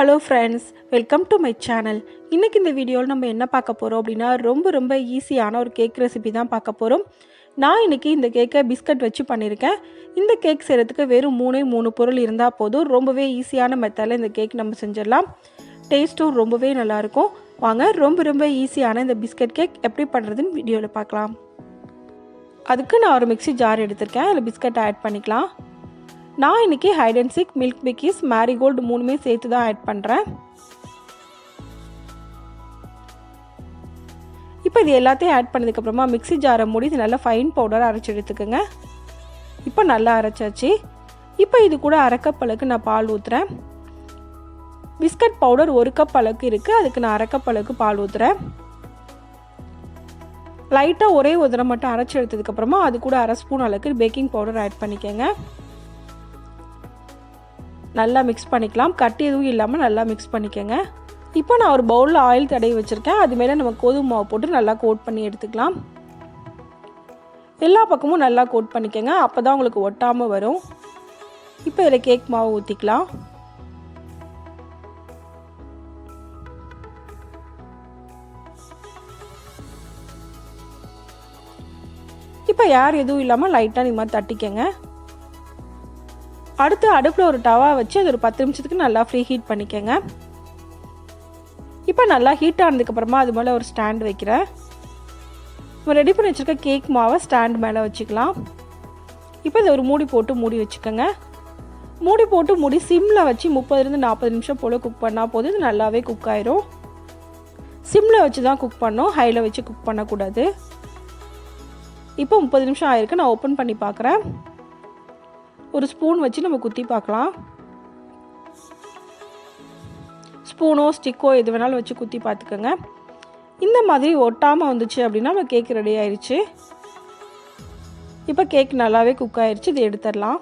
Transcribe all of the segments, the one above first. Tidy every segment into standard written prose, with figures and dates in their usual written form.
Hello friends, welcome to my channel. இன்னைக்கு இந்த வீடியோல நம்ம என்ன பார்க்க போறோம் அப்படினா ரொம்ப ஈஸியான ஒரு கேக் ரெசிபி தான் பார்க்க போறோம். நான் இன்னைக்கு இந்த கேக்கை பிஸ்கட் வச்சு பண்ணிருக்கேன். இந்த கேக் செய்யிறதுக்கு வெறும் 3 பொருள் இருந்தா போதும். ரொம்பவே ஈஸியான மெத்தட்ல இந்த கேக் நம்ம செஞ்சிரலாம். டேஸ்டும் ரொம்பவே நல்லா இருக்கும். வாங்க ரொம்ப ஈஸியான இந்த பிஸ்கட் கேக் எப்படி பண்றதுன்னு வீடியோல பார்க்கலாம். அதுக்கு நான் ஒரு மிக்ஸி ஜார் எடுத்துர்க்கேன். அதுல பிஸ்கட் ஆட் பண்ணிக்கலாம். நான் இன்னைக்கு Hide and Seek, Milk Bikis, Marigold மூணுமே சேர்த்து தான் ஆட் பண்றேன். இப்போ இது எல்லாத்தையும் ஆட் பண்ணதுக்கு அப்புறமா மிக்ஸி ஜாரை மூடி இது நல்லா ஃபைன் பவுடரா அரைச்சு எடுத்துக்கங்க. இப்போ நல்லா அரைச்சாச்சு. இப்போ இது கூட 1/2 கப் அளவுக்கு நான் பால் ஊத்துறேன். பிஸ்கட் பவுடர் 1 கப் அளவுக்கு இருக்கு. அதுக்கு நான் 1/2 கப் அளவுக்கு பால் ஊத்துறேன். லைட்டா ஒரே ஒரு தடவை மட்டும் அரைச்சு எடுத்ததுக்கு அப்புறமா அது கூட 1/2 ஸ்பூன் அளவுக்கு பேக்கிங் பவுடர் ஆட் பண்ணிக்கங்க. நல்லா மிக்ஸ் பண்ணிக்கலாம். கட்டி எதுவும் இல்லாமல் நல்லா மிக்ஸ் பண்ணிக்கங்க. இப்போ நான் ஒரு பவுலில் ஆயில் தடவி வச்சுருக்கேன். அது மேலே நம்ம கோதுமை மாவு போட்டு நல்லா கோட் பண்ணி எடுத்துக்கலாம். எல்லா பக்கமும் நல்லா கோட் பண்ணிக்கங்க. அப்போ தான் உங்களுக்கு ஒட்டாமல் வரும். இப்போ இதில் கேக் மாவு ஊற்றிக்கலாம். இப்போ யார் எதுவும் இல்லாமல் லைட்டாக நீ மாதிரி தட்டிக்கங்க. அடுத்து அடுப்பில் ஒரு டவா வச்சு அது ஒரு 10 நிமிஷத்துக்கு நல்லா ஃப்ரீ ஹீட் பண்ணிக்கங்க. இப்போ நல்லா ஹீட் ஆனதுக்கப்புறமா அது மேலே ஒரு ஸ்டாண்ட் வைக்கிறேன். நம்ம ரெடி பண்ணி வச்சுருக்க கேக் மாவை ஸ்டாண்ட் மேலே வச்சுக்கலாம். இப்போ இதை ஒரு மூடி போட்டு மூடி வச்சுக்கோங்க. மூடி போட்டு மூடி சிம்மில் வச்சு 30-40 நிமிஷம் போல் குக் பண்ணால் போதும். இது நல்லாவே குக் ஆயிரும். சிம்மில் வச்சு தான் குக் பண்ணோம், ஹையில் வச்சு குக் பண்ணக்கூடாது. இப்போ 30 நிமிஷம் ஆயிருக்கு. நான் ஓப்பன் பண்ணி பார்க்குறேன். ஒரு ஸ்பூன் வச்சு நம்ம குத்தி பார்க்கலாம். ஸ்பூனோ ஸ்டிக்கோ எது வேணாலும் வச்சு குத்தி பார்த்துக்கோங்க. இந்த மாதிரி ஒட்டாமல் வந்துச்சு அப்படின்னா நம்ம கேக் ரெடி ஆயிடுச்சு. இப்போ கேக் நல்லாவே குக் ஆயிடுச்சு. இதை எடுத்துடலாம்.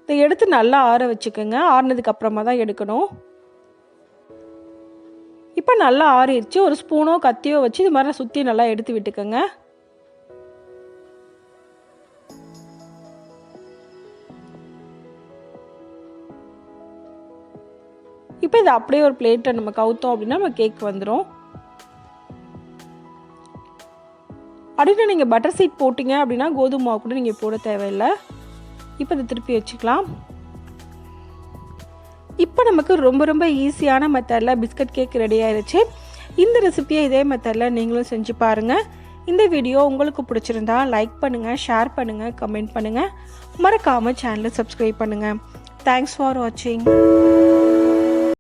இதை எடுத்து நல்லா ஆற வச்சுக்கோங்க. ஆறினதுக்கு அப்புறமா தான் எடுக்கணும். இப்போ நல்லா ஆறிடுச்சு. ஒரு ஸ்பூனோ கத்தியோ வச்சு இது மாதிரி சுற்றி நல்லா எடுத்து விட்டுக்கோங்க. இப்போ இது அப்படியே ஒரு பிளேட்டை நம்ம கவுத்தோம் அப்படின்னா நம்ம கேக் வந்துடும். அப்படின்னா நீங்கள் பட்டர் சீட் போட்டிங்க அப்படின்னா கோதுமை மாவு கூட நீங்கள் போட தேவையில்லை. இப்போ இதை திருப்பி வச்சுக்கலாம். இப்போ நமக்கு ரொம்ப ஈஸியான மெத்தடில் பிஸ்கட் கேக் ரெடி ஆயிடுச்சு. இந்த ரெசிபியை இதே மெத்தடில் நீங்களும் செஞ்சு பாருங்கள். இந்த வீடியோ உங்களுக்கு பிடிச்சிருந்தா லைக் பண்ணுங்கள், ஷேர் பண்ணுங்கள், கமெண்ட் பண்ணுங்கள். மறக்காமல் சேனலை சப்ஸ்கிரைப் பண்ணுங்கள். தேங்க்ஸ் ஃபார் வாட்சிங்.